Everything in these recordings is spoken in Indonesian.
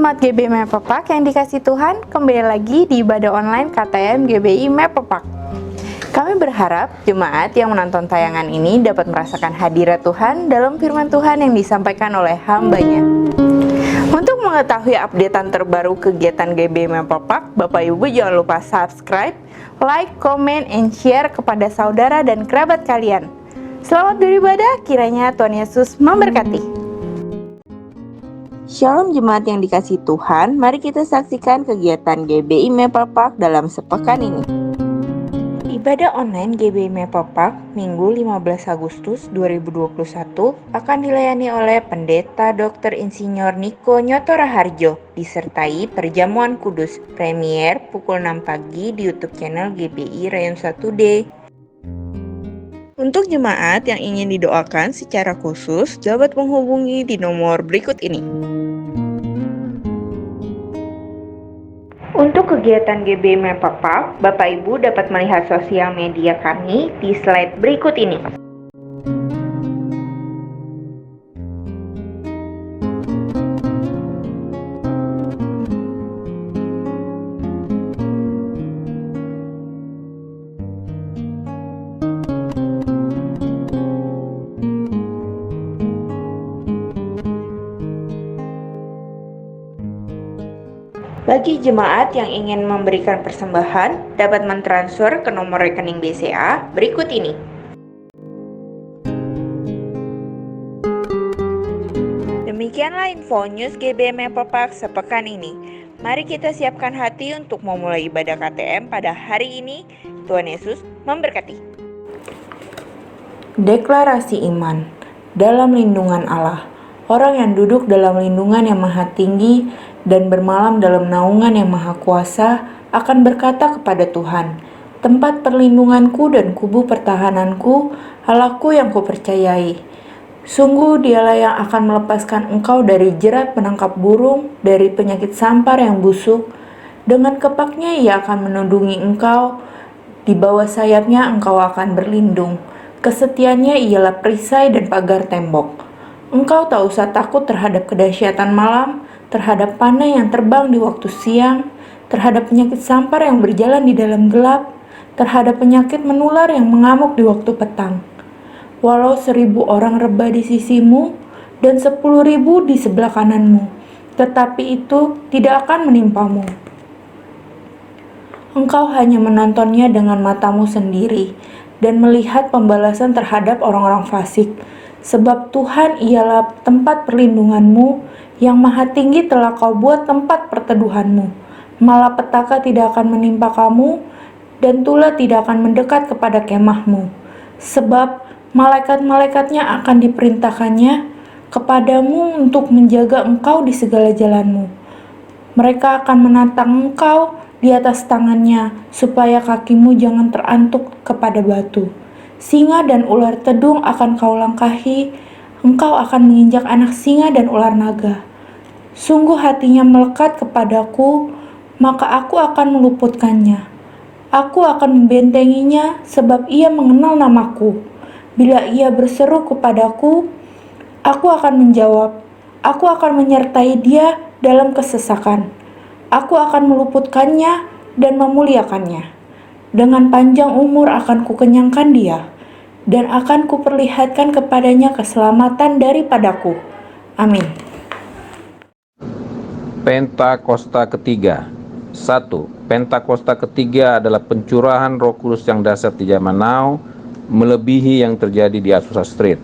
Jemaat GBI Mepepak yang dikasih Tuhan, kembali lagi di ibadah online KTM GBI Mepepak. Kami berharap jemaat yang menonton tayangan ini dapat merasakan hadirat Tuhan dalam firman Tuhan yang disampaikan oleh hamba-Nya. Untuk mengetahui updatean terbaru kegiatan GBI Mepepak, Bapak Ibu jangan lupa subscribe, like, comment, and share kepada saudara dan kerabat kalian. Selamat beribadah, kiranya Tuhan Yesus memberkati. Shalom jemaat yang dikasih Tuhan, mari kita saksikan kegiatan GBI Mepepak dalam sepekan ini. Ibadah online GBI Mepepak Minggu 15 Agustus 2021 akan dilayani oleh Pendeta Dr. Insinyur Niko Nyoto Raharjo disertai perjamuan kudus premier pukul 6 pagi di YouTube channel GBI Rayon 1D. Untuk jemaat yang ingin didoakan secara khusus, dapat menghubungi di nomor berikut ini. Untuk kegiatan GBI Mepepak, Bapak Ibu dapat melihat sosial media kami di slide berikut ini. Bagi jemaat yang ingin memberikan persembahan, dapat mentransfer ke nomor rekening BCA berikut ini. Demikianlah info news GBI Mepepak sepekan ini. Mari kita siapkan hati untuk memulai ibadah KTM pada hari ini. Tuhan Yesus memberkati. Deklarasi iman. Dalam lindungan Allah, orang yang duduk dalam lindungan yang maha tinggi dan bermalam dalam naungan yang maha kuasa akan berkata kepada Tuhan, tempat perlindunganku dan kubu pertahananku, Allahku yang kupercayai. Sungguh dialah yang akan melepaskan engkau dari jerat penangkap burung, dari penyakit sampar yang busuk. Dengan kepaknya ia akan menundungi engkau, di bawah sayapnya engkau akan berlindung. Kesetiaannya ialah perisai dan pagar tembok. Engkau tak usah takut terhadap kedahsyatan malam, terhadap panah yang terbang di waktu siang, terhadap penyakit sampar yang berjalan di dalam gelap, terhadap penyakit menular yang mengamuk di waktu petang. Walau 1000 orang rebah di sisimu dan 10.000 di sebelah kananmu, tetapi itu tidak akan menimpamu. Engkau hanya menontonnya dengan matamu sendiri dan melihat pembalasan terhadap orang-orang fasik. Sebab Tuhan ialah tempat perlindunganmu, yang maha tinggi telah kau buat tempat perteduhanmu. Malapetaka tidak akan menimpa kamu, dan tula tidak akan mendekat kepada kemahmu. Sebab malaikat-malaikatnya akan diperintahkannya kepadamu untuk menjaga engkau di segala jalanmu. Mereka akan menantang engkau di atas tangannya, supaya kakimu jangan terantuk kepada batu. Singa dan ular tedung akan kau langkahi, engkau akan menginjak anak singa dan ular naga. Sungguh hatinya melekat kepadaku, maka aku akan meluputkannya. Aku akan membentenginya sebab ia mengenal namaku. Bila ia berseru kepadaku, aku akan menjawab. Aku akan menyertai dia dalam kesesakan. Aku akan meluputkannya dan memuliakannya. Dengan panjang umur akan kukenyangkan dia, dan akan kuperlihatkan kepadanya keselamatan daripadaku. Amin. Pentakosta ketiga. 1. Pentakosta ketiga adalah pencurahan Roh Kudus yang dahsyat di zaman now, melebihi yang terjadi di Azusa Street.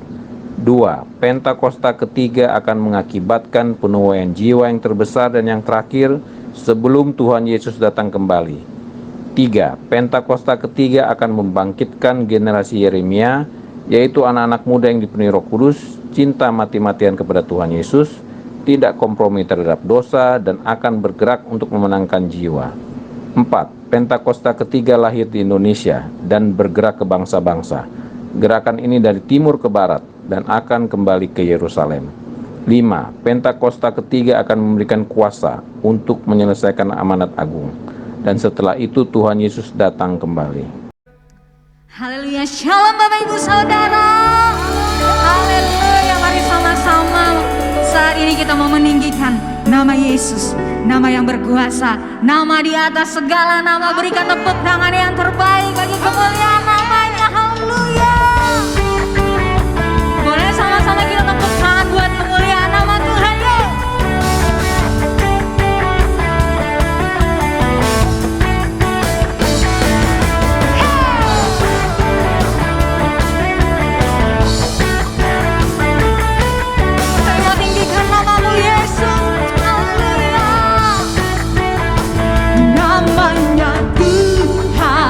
2. Pentakosta ketiga akan mengakibatkan penuaian jiwa yang terbesar dan yang terakhir sebelum Tuhan Yesus datang kembali. 3. Pentakosta ketiga akan membangkitkan generasi Yeremia, yaitu anak-anak muda yang dipenuhi Roh Kudus, cinta mati-matian kepada Tuhan Yesus, tidak kompromi terhadap dosa, dan akan bergerak untuk memenangkan jiwa. 4. Pentakosta ketiga lahir di Indonesia dan bergerak ke bangsa-bangsa. Gerakan ini dari timur ke barat dan akan kembali ke Yerusalem. 5. Pentakosta ketiga akan memberikan kuasa untuk menyelesaikan amanat agung. Dan setelah itu Tuhan Yesus datang kembali. Haleluya, shalom Bapak Ibu Saudara. Haleluya, mari sama-sama saat ini kita mau meninggikan nama Nama Yesus, nama yang berkuasa, nama di atas segala nama. Berikan tepuk tangan yang terbaik bagi kemuliaan namanya. Haleluya. Boleh sama-sama kita tepuk tangan buat kemuliaan nama Tuhan yuk. Saya tinggikan namamu Yesus. Haleluya. Namanya Tuhan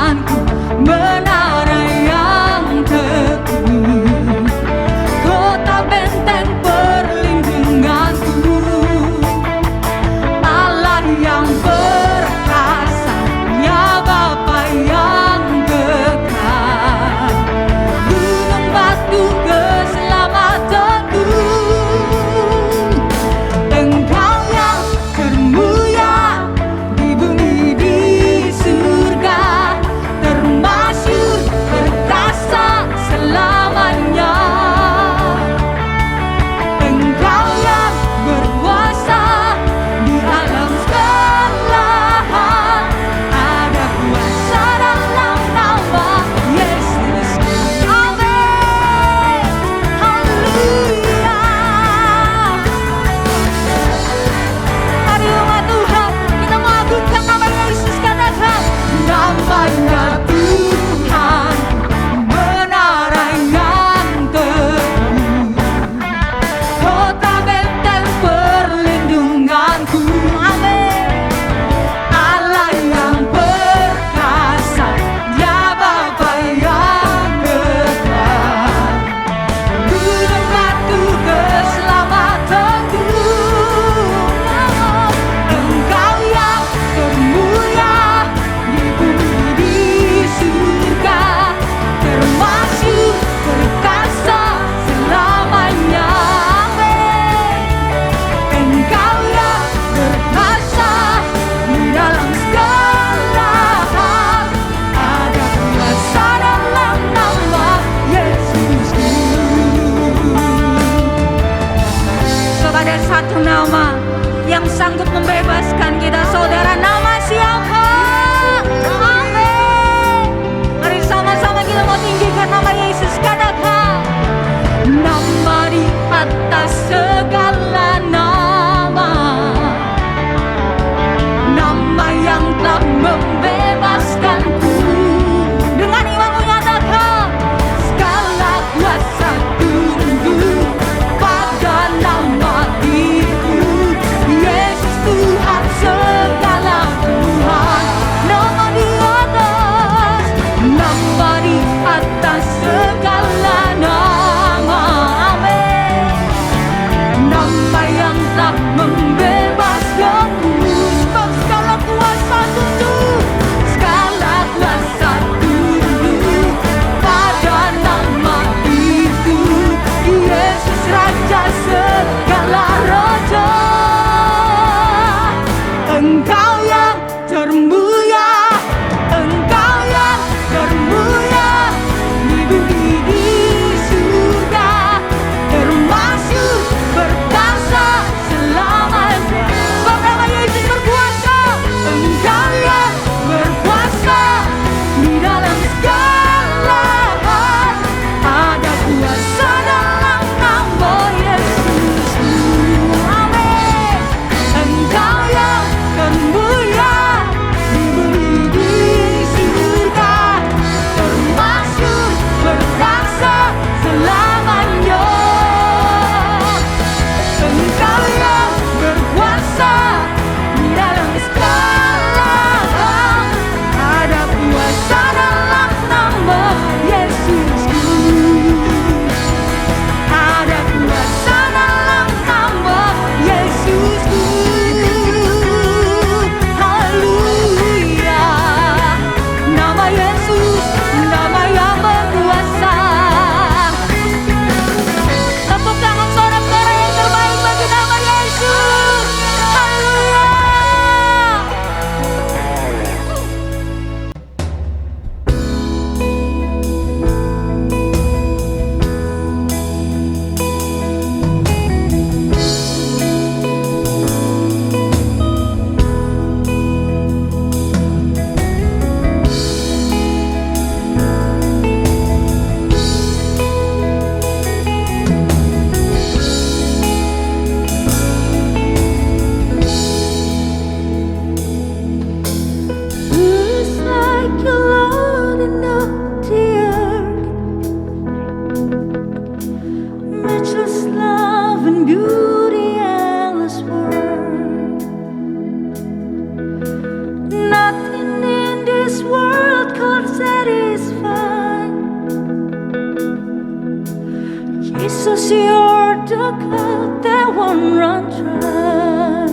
Jesus, you're the cup that won't run dry.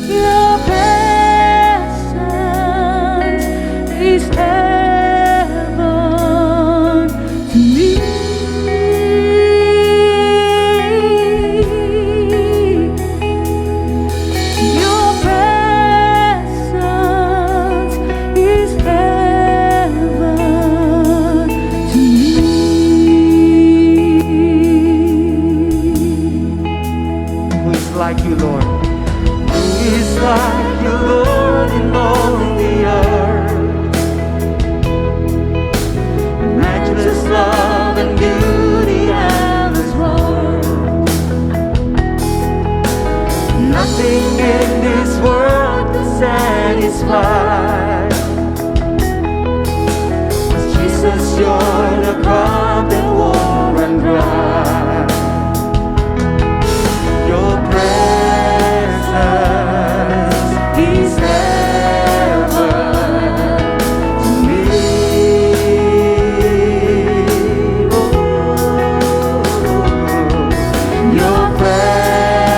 Your presence is heaven to me. Your presence is heaven to me. Who is like you, Lord? Who is like you, Lord, in all the earth? Matchless love and beauty endless world. Nothing in this world to satisfy. Jesus, you're the cup that won't run dry. Your presence is heaven to me. Your presence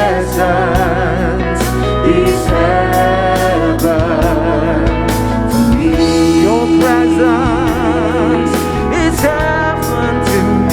is heaven to me. Your presence is heaven to me.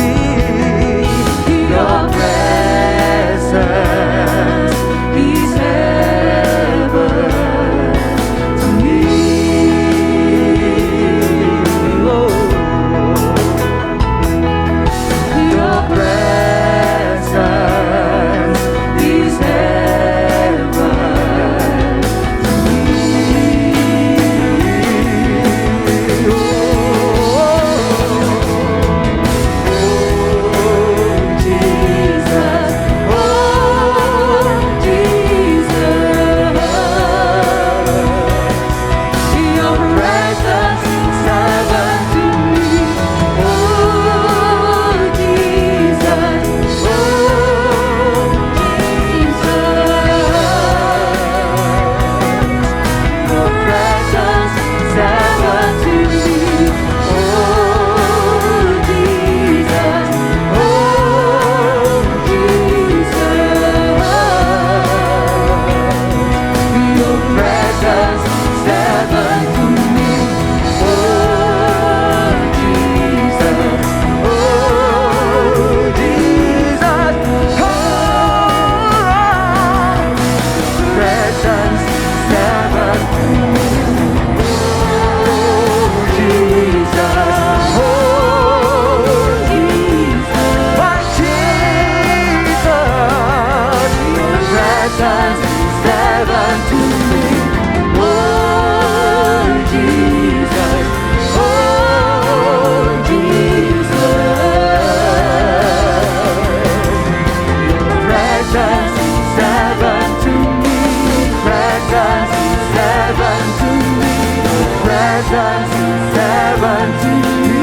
Your presence is heaven to me.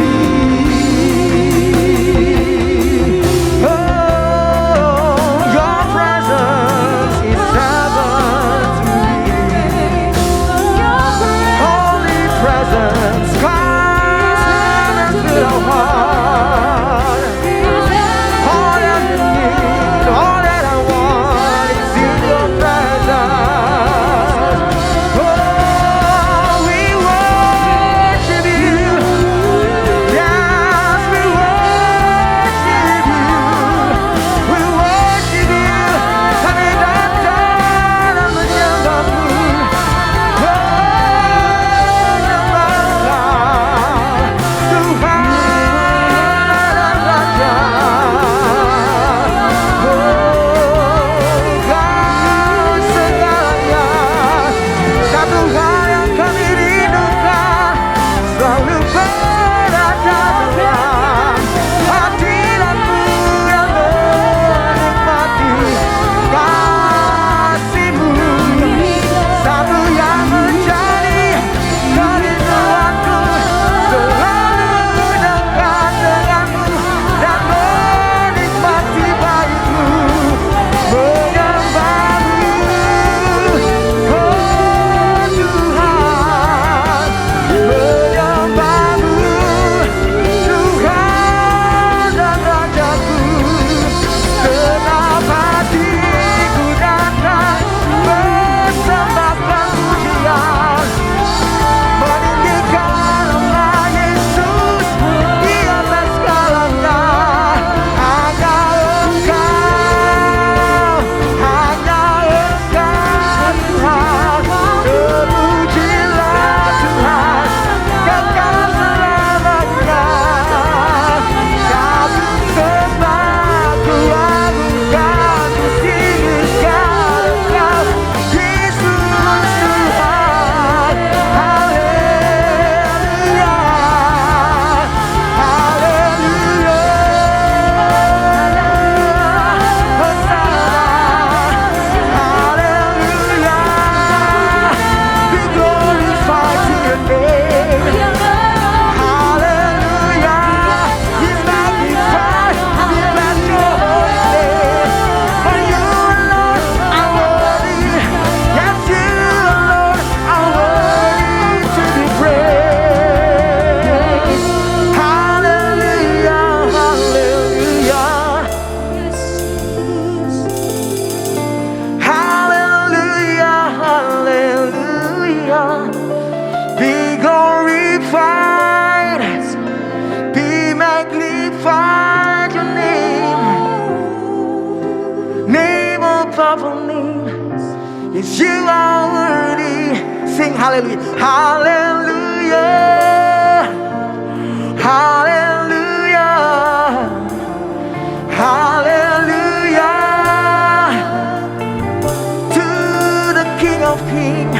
Oh, your presence is heaven to me. glorified, be magnified your name. Name above all names, yes, you are worthy. Sing hallelujah, hallelujah, hallelujah, hallelujah to the King of Kings.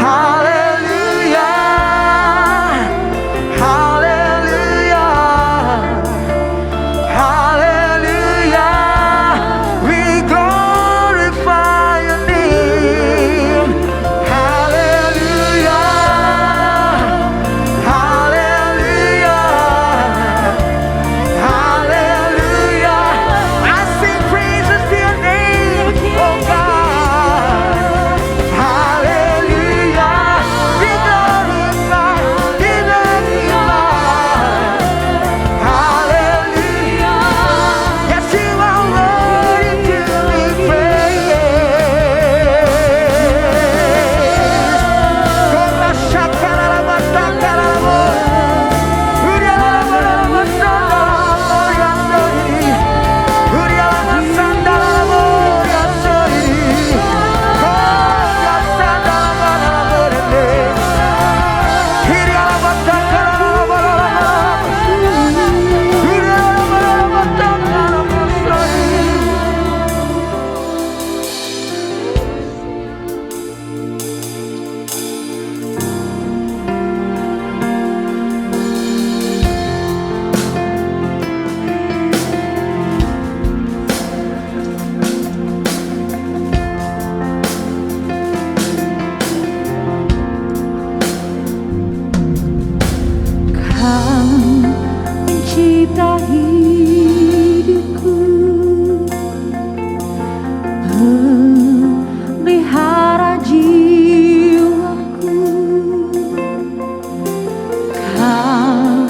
Hallelujah, hallelujah, hallelujah. We glorify your name. Hallelujah, hallelujah, hallelujah. I sing praises to your name, oh God. Hallelujah, be glorified, be magnified. Hallelujah, yes, you are worthy to be praised. Kora shakarama takaramo, urialama sandalamo yasori, urialama sandalamo yasori, kora sandalamo rene, urialama takaramo, urialama takaramo sori. Kau mencipta hidupku, melihara jiwaku. Kau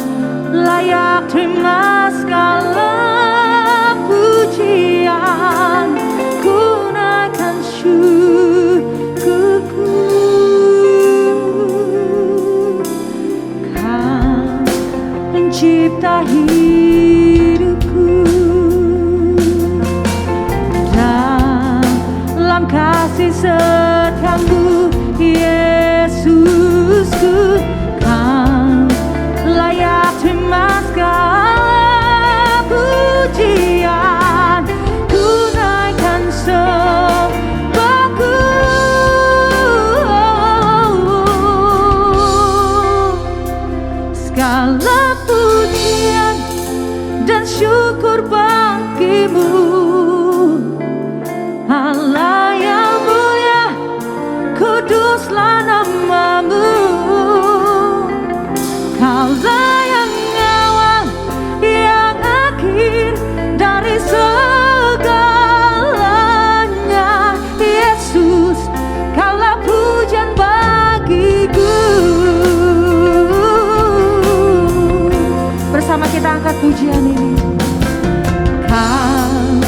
layak terima segala pujian, ku naikkan syukurku. Kau mencipta hidupku, dalam kasih setiamu, Yesusku. Kau layak terima segala pujian, ku naikkan sembahku. Segala pujian dan syukur bagimu, Allah yang mulia, kuduslah namamu. Kaulah yang awal, yang akhir dari segalanya, Yesus, kaulah pujian bagiku. Bersama kita angkat pujian ini. Kau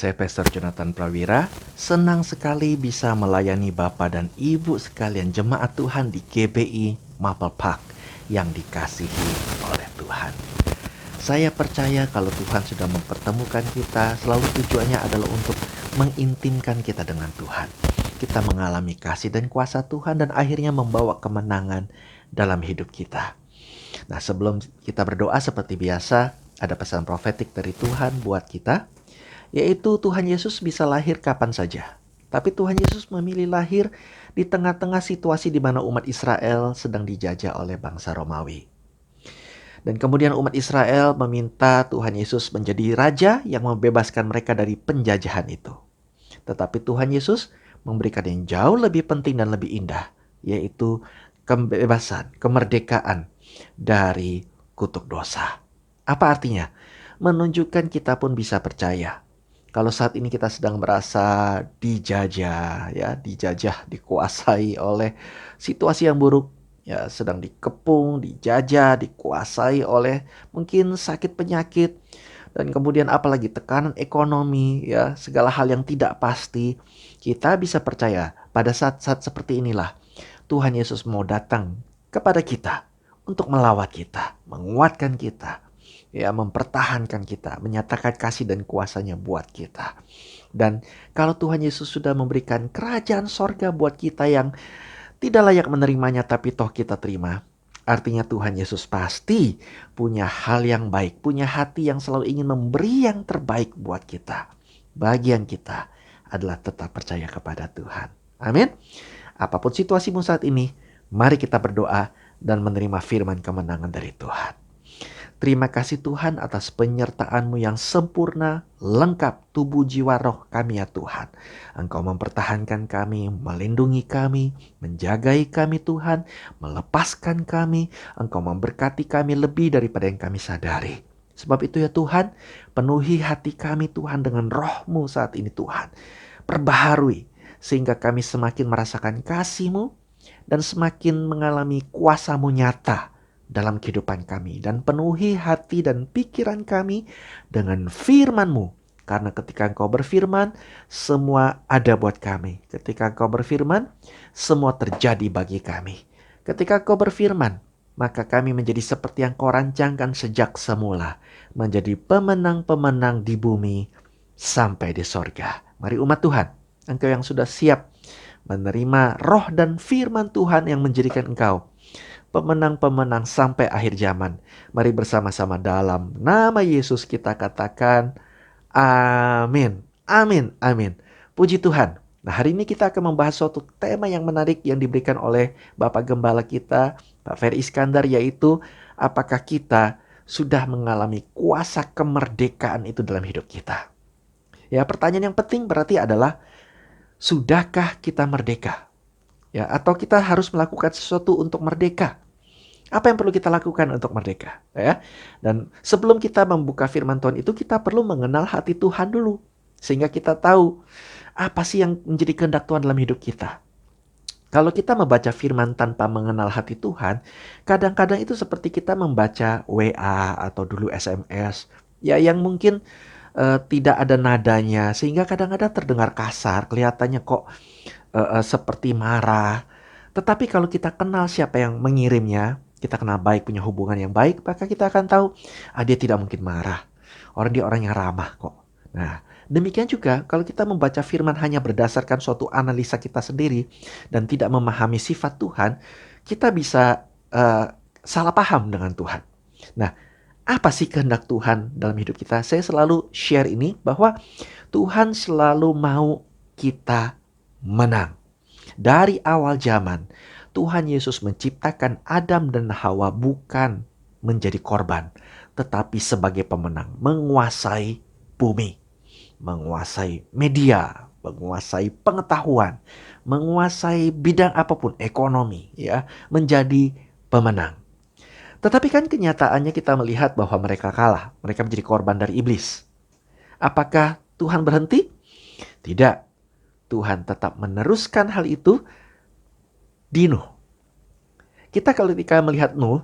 Saya Pastor Jonathan Prawira, senang sekali bisa melayani Bapak dan Ibu sekalian jemaat Tuhan di GBI Maple Park yang dikasihi oleh Tuhan. Saya percaya kalau Tuhan sudah mempertemukan kita, selalu tujuannya adalah untuk mengintimkan kita dengan Tuhan. Kita mengalami kasih dan kuasa Tuhan dan akhirnya membawa kemenangan dalam hidup kita. Nah, sebelum kita berdoa seperti biasa, ada pesan profetik dari Tuhan buat kita, yaitu Tuhan Yesus bisa lahir kapan saja. Tapi Tuhan Yesus memilih lahir di tengah-tengah situasi di mana umat Israel sedang dijajah oleh bangsa Romawi. Dan kemudian umat Israel meminta Tuhan Yesus menjadi raja yang membebaskan mereka dari penjajahan itu. Tetapi Tuhan Yesus memberikan yang jauh lebih penting dan lebih indah, yaitu kebebasan, kemerdekaan dari kutuk dosa. Apa artinya? Menunjukkan kita pun bisa percaya. Kalau saat ini kita sedang merasa dijajah, dikuasai oleh situasi yang buruk, ya sedang dikepung, dijajah, dikuasai oleh mungkin sakit penyakit, dan kemudian apalagi tekanan ekonomi, ya segala hal yang tidak pasti, kita bisa percaya pada saat-saat seperti inilah Tuhan Yesus mau datang kepada kita untuk melawat kita, menguatkan kita, ya mempertahankan kita, menyatakan kasih dan kuasanya buat kita. Dan kalau Tuhan Yesus sudah memberikan kerajaan sorga buat kita yang tidak layak menerimanya tapi toh kita terima, artinya Tuhan Yesus pasti punya hal yang baik, punya hati yang selalu ingin memberi yang terbaik buat kita. Bagian kita adalah tetap percaya kepada Tuhan. Amin. Apapun situasimu saat ini, mari kita berdoa dan menerima firman kemenangan dari Tuhan. Terima kasih Tuhan atas penyertaan-Mu yang sempurna, lengkap tubuh jiwa roh kami ya Tuhan. Engkau mempertahankan kami, melindungi kami, menjagai kami Tuhan, melepaskan kami. Engkau memberkati kami lebih daripada yang kami sadari. Sebab itu ya Tuhan, penuhi hati kami Tuhan dengan roh-Mu saat ini Tuhan. Perbaharui sehingga kami semakin merasakan kasih-Mu dan semakin mengalami kuasa-Mu nyata dalam kehidupan kami, dan penuhi hati dan pikiran kami dengan firman-Mu. Karena ketika Engkau berfirman, semua ada buat kami. Ketika Engkau berfirman, semua terjadi bagi kami. Ketika Engkau berfirman, maka kami menjadi seperti yang Kau rancangkan sejak semula, menjadi pemenang-pemenang di bumi sampai di sorga. Mari umat Tuhan, Engkau yang sudah siap menerima roh dan firman Tuhan yang menjadikan Engkau pemenang-pemenang sampai akhir zaman. Mari bersama-sama dalam nama Yesus kita katakan amin. Amin. Amin. Puji Tuhan. Nah, hari ini kita akan membahas suatu tema yang menarik yang diberikan oleh Bapak Gembala kita, Pak Ferry Iskandar, yaitu apakah kita sudah mengalami kuasa kemerdekaan itu dalam hidup kita. Ya, pertanyaan yang penting berarti adalah, sudahkah kita merdeka? Ya, atau kita harus melakukan sesuatu untuk merdeka? Apa yang perlu kita lakukan untuk merdeka? Ya? Dan sebelum kita membuka firman Tuhan itu, kita perlu mengenal hati Tuhan dulu. Sehingga kita tahu apa sih yang menjadi kehendak Tuhan dalam hidup kita. Kalau kita membaca firman tanpa mengenal hati Tuhan, kadang-kadang itu seperti kita membaca WA atau dulu SMS. Ya, yang mungkin tidak ada nadanya, sehingga kadang-kadang terdengar kasar, kelihatannya kok seperti marah. Tetapi kalau kita kenal siapa yang mengirimnya, kita kenal baik, punya hubungan yang baik, maka kita akan tahu, dia tidak mungkin marah. Dia orang yang ramah kok. Nah, demikian juga kalau kita membaca firman hanya berdasarkan suatu analisa kita sendiri dan tidak memahami sifat Tuhan, kita bisa salah paham dengan Tuhan. Nah, apa sih kehendak Tuhan dalam hidup kita? Saya selalu share ini bahwa Tuhan selalu mau kita menang. Dari awal zaman, Tuhan Yesus menciptakan Adam dan Hawa bukan menjadi korban, tetapi sebagai pemenang, menguasai bumi, menguasai media, menguasai pengetahuan, menguasai bidang apapun, ekonomi, ya, menjadi pemenang. Tetapi kan kenyataannya kita melihat bahwa mereka kalah, mereka menjadi korban dari iblis. Apakah Tuhan berhenti? Tidak. Tuhan tetap meneruskan hal itu di Nuh. Kita ketika melihat Nuh,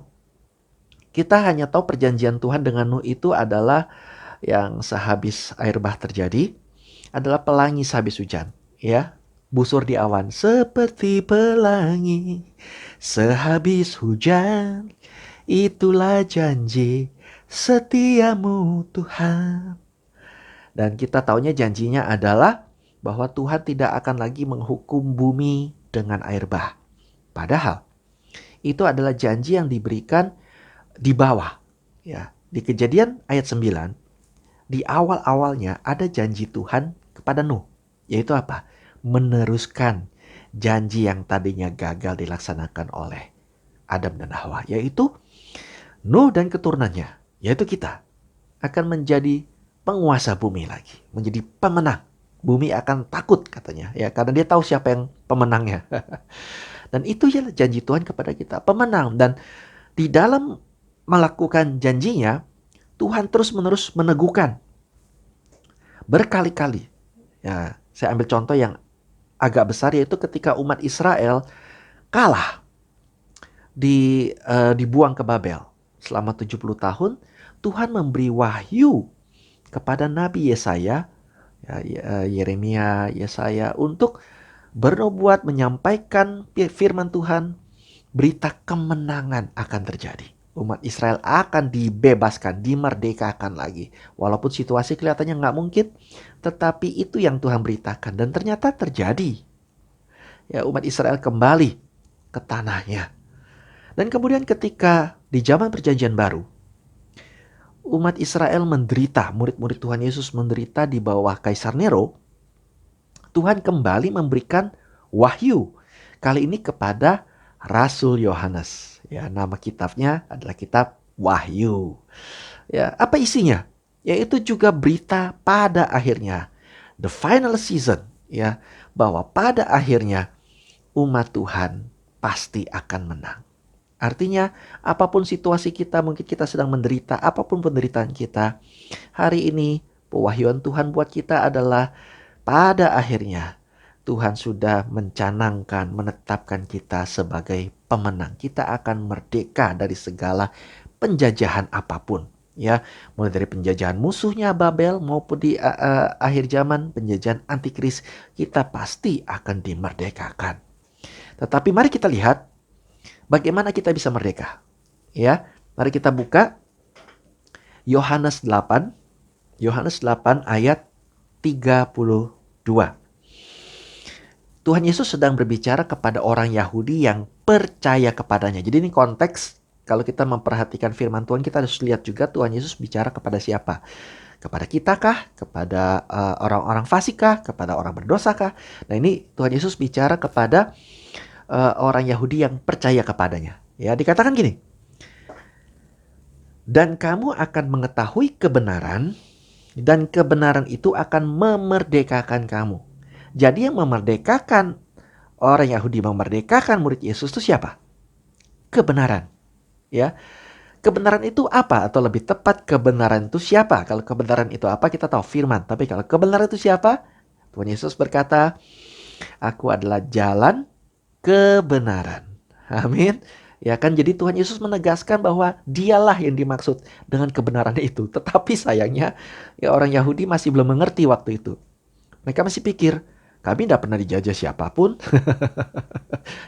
kita hanya tahu perjanjian Tuhan dengan Nuh itu adalah yang sehabis air bah terjadi, adalah pelangi sehabis hujan, ya. Busur di awan seperti pelangi sehabis hujan, itulah janji setiamu Tuhan. Dan kita taunya janjinya adalah bahwa Tuhan tidak akan lagi menghukum bumi dengan air bah. Padahal itu adalah janji yang diberikan di bawah. Ya, di Kejadian ayat 9, di awal-awalnya ada janji Tuhan kepada Nuh. Yaitu apa? Meneruskan janji yang tadinya gagal dilaksanakan oleh Adam dan Hawa. Yaitu Nuh dan keturunannya, yaitu kita, akan menjadi penguasa bumi lagi. Menjadi pemenang. Bumi akan takut katanya. Ya, karena dia tahu siapa yang pemenangnya. Dan itu ya janji Tuhan kepada kita. Pemenang. Dan di dalam melakukan janjinya, Tuhan terus-menerus meneguhkan. Berkali-kali. Ya, saya ambil contoh yang agak besar, yaitu ketika umat Israel kalah. Dibuang ke Babel. Selama 70 tahun, Tuhan memberi wahyu kepada Nabi Yesaya, Yeremia, Yesaya, untuk bernubuat, menyampaikan firman Tuhan. Berita kemenangan akan terjadi. Umat Israel akan dibebaskan, dimerdekakan lagi. Walaupun situasi kelihatannya nggak mungkin, tetapi itu yang Tuhan beritakan. Dan ternyata terjadi. Ya, umat Israel kembali ke tanahnya. Dan kemudian ketika di zaman perjanjian baru, umat Israel menderita, murid-murid Tuhan Yesus menderita di bawah Kaisar Nero, Tuhan kembali memberikan wahyu. Kali ini kepada Rasul Yohanes. Ya, nama kitabnya adalah kitab Wahyu. Ya, apa isinya? Yaitu juga berita pada akhirnya, the final season, ya, bahwa pada akhirnya umat Tuhan pasti akan menang. Artinya, apapun situasi kita, mungkin kita sedang menderita, apapun penderitaan kita, hari ini pewahyuan Tuhan buat kita adalah pada akhirnya Tuhan sudah mencanangkan, menetapkan kita sebagai pemenang. Kita akan merdeka dari segala penjajahan apapun. Ya, mulai dari penjajahan musuhnya Babel maupun di akhir zaman penjajahan antikris, kita pasti akan dimerdekakan. Tetapi mari kita lihat bagaimana kita bisa merdeka. Ya, mari kita buka Yohanes 8. Yohanes 8 ayat 32. Tuhan Yesus sedang berbicara kepada orang Yahudi yang percaya kepadanya. Jadi ini konteks, kalau kita memperhatikan firman Tuhan, kita harus lihat juga Tuhan Yesus bicara kepada siapa. Kepada kita kah? Kepada orang-orang fasik kah? Kepada orang berdosa kah? Nah, ini Tuhan Yesus bicara kepada orang Yahudi yang percaya kepadanya. Ya, dikatakan gini. Dan kamu akan mengetahui kebenaran, dan kebenaran itu akan memerdekakan kamu. Jadi yang memerdekakan orang Yahudi, memerdekakan murid Yesus itu siapa? Kebenaran. Ya. Kebenaran itu apa? Atau lebih tepat, kebenaran itu siapa? Kalau kebenaran itu apa, kita tahu firman. Tapi kalau kebenaran itu siapa? Tuhan Yesus berkata, aku adalah jalan kebenaran. Amin. Ya kan, jadi Tuhan Yesus menegaskan bahwa dialah yang dimaksud dengan kebenaran itu. Tetapi sayangnya ya orang Yahudi masih belum mengerti waktu itu. Mereka masih pikir, kami tidak pernah dijajah siapapun.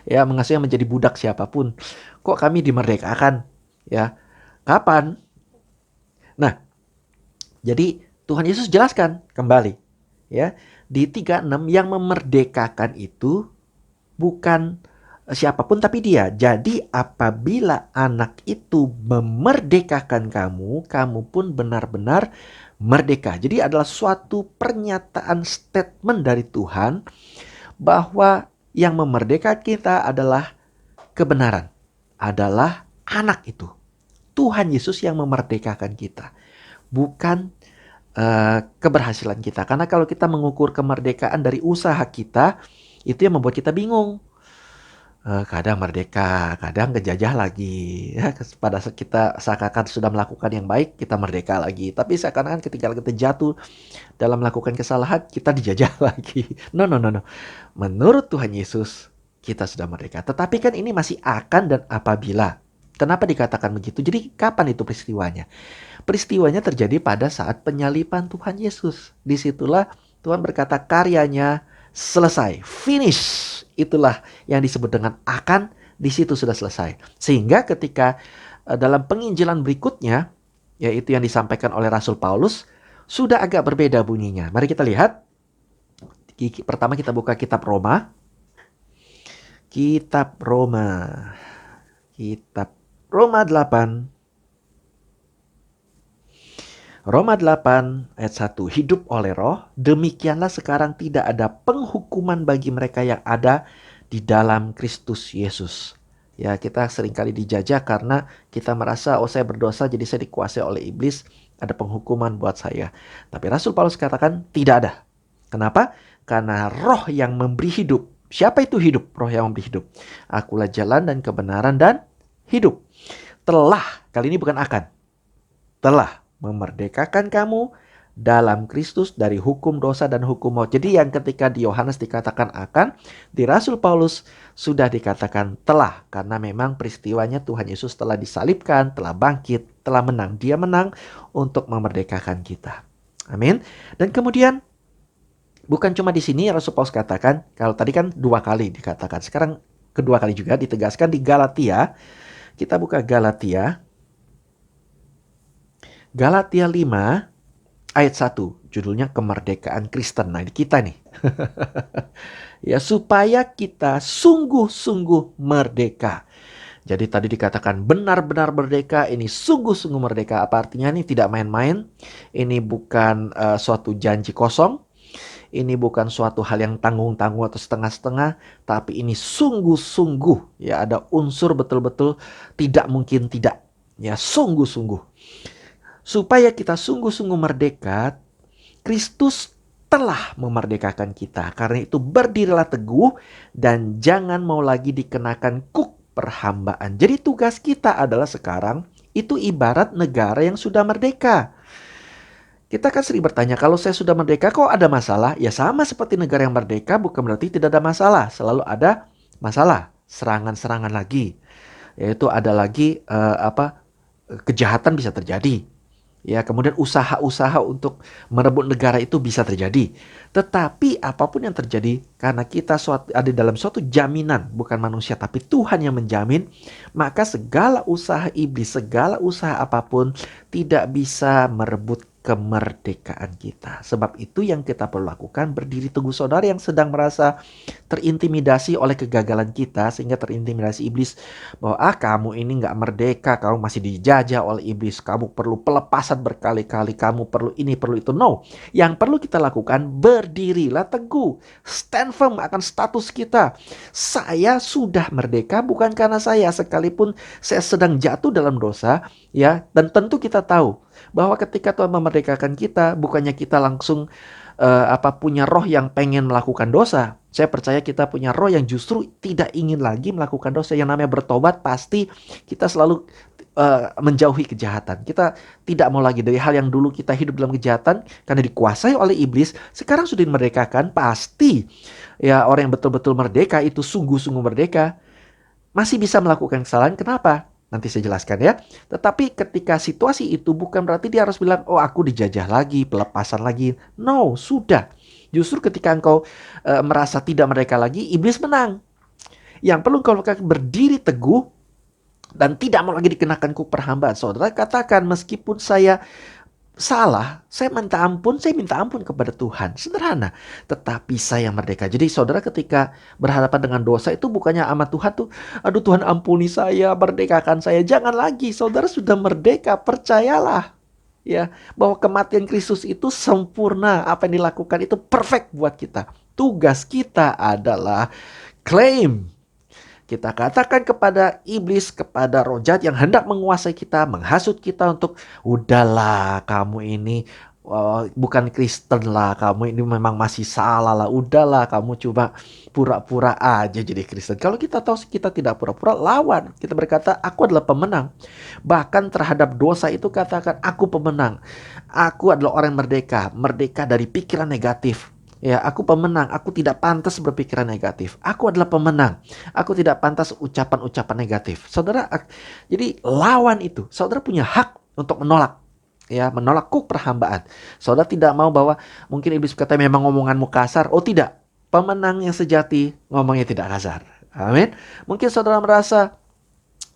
Ya, mengasuhnya menjadi budak siapapun. Kok kami dimerdekakan? Ya, kapan? Nah, jadi Tuhan Yesus jelaskan kembali. Ya, di 36 yang memerdekakan itu bukan siapapun tapi dia. Jadi apabila anak itu memerdekakan kamu, kamu pun benar-benar merdeka. Jadi adalah suatu pernyataan statement dari Tuhan bahwa yang memerdekakan kita adalah kebenaran, adalah anak itu. Tuhan Yesus yang memerdekakan kita, bukan keberhasilan kita. Karena kalau kita mengukur kemerdekaan dari usaha kita, itu yang membuat kita bingung. Kadang merdeka, kadang kejajah lagi. Ya, pada saat kita seakan-akan sudah melakukan yang baik, kita merdeka lagi. Tapi seakan-akan ketika kita jatuh dalam melakukan kesalahan, kita dijajah lagi. No. Menurut Tuhan Yesus, kita sudah merdeka. Tetapi kan ini masih akan dan apabila. Kenapa dikatakan begitu? Jadi kapan itu peristiwanya? Peristiwanya terjadi pada saat penyaliban Tuhan Yesus. Disitulah Tuhan berkata karyanya selesai, finish. Itulah yang disebut dengan akan, di situ sudah selesai. Sehingga ketika dalam penginjilan berikutnya, yaitu yang disampaikan oleh Rasul Paulus, sudah agak berbeda bunyinya. Mari kita lihat. Pertama kita buka kitab Roma. Kitab Roma 8. Roma 8 ayat 1. Hidup oleh roh, demikianlah sekarang tidak ada penghukuman bagi mereka yang ada di dalam Kristus Yesus. Ya, kita seringkali dijajah karena kita merasa, oh saya berdosa jadi saya dikuasai oleh iblis, ada penghukuman buat saya. Tapi Rasul Paulus katakan tidak ada. Kenapa? Karena roh yang memberi hidup. Siapa itu hidup? Roh yang memberi hidup. Akulah jalan dan kebenaran dan hidup. Telah, kali ini bukan akan. Telah memerdekakan kamu dalam Kristus dari hukum dosa dan hukum maut. Jadi yang ketika di Yohanes dikatakan akan, di Rasul Paulus sudah dikatakan telah. Karena memang peristiwanya Tuhan Yesus telah disalibkan, telah bangkit, telah menang. Dia menang untuk memerdekakan kita. Amin. Dan kemudian bukan cuma di sini Rasul Paulus katakan, kalau tadi kan 2 kali dikatakan, sekarang kedua kali juga ditegaskan di Galatia. Kita buka Galatia 5 ayat 1, judulnya kemerdekaan Kristen. Nah, ini kita nih. Ya, supaya kita sungguh-sungguh merdeka. Jadi tadi dikatakan benar-benar merdeka, ini sungguh-sungguh merdeka. Apa artinya? Ini tidak main-main. Ini bukan suatu janji kosong. Ini bukan suatu hal yang tanggung-tanggung atau setengah-setengah, tapi ini sungguh-sungguh. Ya, ada unsur betul-betul tidak mungkin tidak. Ya, sungguh-sungguh. Supaya kita sungguh-sungguh merdeka, Kristus telah memerdekakan kita. Karena itu berdirilah teguh dan jangan mau lagi dikenakan kuk perhambaan. Jadi tugas kita adalah sekarang itu ibarat negara yang sudah merdeka. Kita kan sering bertanya, kalau saya sudah merdeka kok ada masalah? Ya sama seperti negara yang merdeka, bukan berarti tidak ada masalah. Selalu ada masalah, serangan-serangan lagi. Yaitu ada lagi kejahatan bisa terjadi. Ya, kemudian usaha-usaha untuk merebut negara itu bisa terjadi. Tetapi apapun yang terjadi, karena kita ada dalam suatu jaminan, bukan manusia tapi Tuhan yang menjamin, maka segala usaha iblis, segala usaha apapun tidak bisa merebut kemerdekaan kita. Sebab itu yang kita perlu lakukan, berdiri teguh. Saudara yang sedang merasa terintimidasi oleh kegagalan kita, sehingga terintimidasi iblis bahwa kamu ini gak merdeka, kamu masih dijajah oleh iblis, kamu perlu pelepasan berkali-kali, kamu perlu ini, perlu itu. No, yang perlu kita lakukan, berdirilah teguh, stand firm akan status kita. Saya sudah merdeka bukan karena saya, sekalipun saya sedang jatuh dalam dosa, ya. Dan tentu kita tahu bahwa ketika Tuhan memerdekakan kita, bukannya kita langsung punya roh yang pengen melakukan dosa. Saya percaya kita punya roh yang justru tidak ingin lagi melakukan dosa. Yang namanya bertobat, pasti kita selalu menjauhi kejahatan. Kita tidak mau lagi dari hal yang dulu kita hidup dalam kejahatan karena dikuasai oleh iblis. Sekarang sudah dimerdekakan, pasti ya orang yang betul-betul merdeka itu sungguh-sungguh merdeka masih bisa melakukan kesalahan. Kenapa? Nanti saya jelaskan ya. Tetapi ketika situasi itu bukan berarti dia harus bilang, oh aku dijajah lagi, pelepasan lagi. No, sudah. Justru ketika engkau merasa tidak merdeka lagi, iblis menang. Yang perlu engkau lakukan, berdiri teguh dan tidak mau lagi dikenakan kuk perhambaan. Saudara katakan, meskipun saya salah, saya minta ampun kepada Tuhan. Sederhana. Tetapi saya merdeka. Jadi saudara ketika berhadapan dengan dosa itu bukannya sama Tuhan tuh, aduh Tuhan ampuni saya, merdekakan saya. Jangan lagi, saudara sudah merdeka, percayalah. Ya, bahwa kematian Kristus itu sempurna. Apa yang dilakukan itu perfect buat kita. Tugas kita adalah claim. Kita katakan kepada iblis, kepada roh jahat yang hendak menguasai kita, menghasut kita untuk, udahlah kamu ini bukan Kristen lah, kamu ini memang masih salah lah, udahlah kamu coba pura-pura aja jadi Kristen. Kalau kita tahu kita tidak pura-pura, lawan. Kita berkata, aku adalah pemenang. Bahkan terhadap dosa itu katakan, aku pemenang. Aku adalah orang merdeka, merdeka dari pikiran negatif. Ya, aku pemenang. Aku tidak pantas berpikiran negatif. Aku adalah pemenang. Aku tidak pantas ucapan-ucapan negatif. Saudara, jadi lawan itu. Saudara punya hak untuk menolak. ya, menolak perhambaan. Saudara tidak mau bahwa mungkin iblis berkata memang ngomonganmu kasar. Oh tidak, pemenang yang sejati ngomongnya tidak kasar. Amin. Mungkin saudara merasa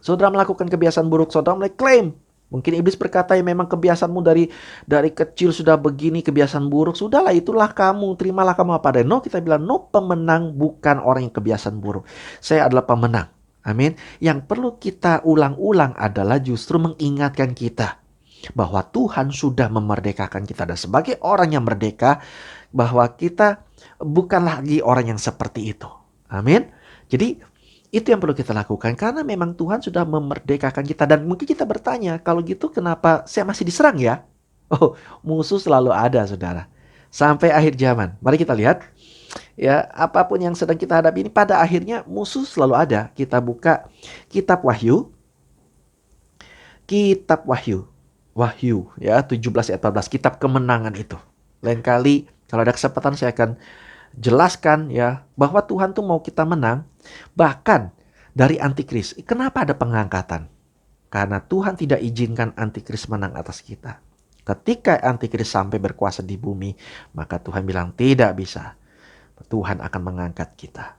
saudara melakukan kebiasaan buruk, saudara mulai klaim. Mungkin iblis berkata ya memang kebiasaanmu dari kecil sudah begini, kebiasaan buruk. Sudahlah, itulah kamu, terimalah kamu apa adanya. No, kita bilang no, pemenang bukan orang yang kebiasaan buruk. Saya adalah pemenang. Amin. Yang perlu kita ulang-ulang adalah justru mengingatkan kita bahwa Tuhan sudah memerdekakan kita. Dan sebagai orang yang merdeka, bahwa kita bukan lagi orang yang seperti itu. Amin. Jadi itu yang perlu kita lakukan karena memang Tuhan sudah memerdekakan kita. Dan mungkin kita bertanya, kalau gitu kenapa saya masih diserang ya? Oh, musuh selalu ada, saudara. Sampai akhir zaman. Mari kita lihat. Ya, apapun yang sedang kita hadapi ini pada akhirnya musuh selalu ada. Kita buka kitab Wahyu. Kitab Wahyu. Wahyu ya 17 ayat 14. Kitab kemenangan itu. Lain kali kalau ada kesempatan saya akan jelaskan ya bahwa Tuhan tuh mau kita menang bahkan dari antikris. Kenapa ada pengangkatan? Karena Tuhan tidak izinkan antikris menang atas kita. Ketika antikris sampai berkuasa di bumi, maka Tuhan bilang tidak bisa. Tuhan akan mengangkat kita.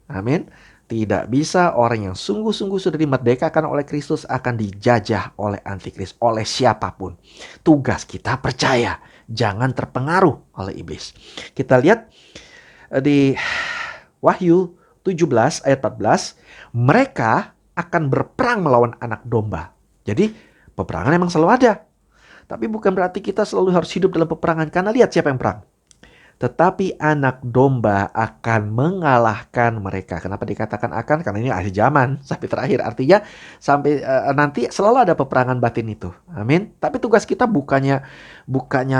Amin. Tidak bisa orang yang sungguh-sungguh sudah dimerdekakan oleh Kristus akan dijajah oleh antikris, oleh siapapun. Tugas kita percaya, jangan terpengaruh oleh iblis. Kita lihat di Wahyu 17 ayat 14, mereka akan berperang melawan anak domba. Jadi peperangan memang selalu ada. Tapi bukan berarti kita selalu harus hidup dalam peperangan. Karena lihat siapa yang perang. Tetapi anak domba akan mengalahkan mereka. Kenapa dikatakan akan? Karena ini akhir zaman sampai terakhir. Artinya sampai nanti selalu ada peperangan batin itu. Amin. Tapi tugas kita bukannya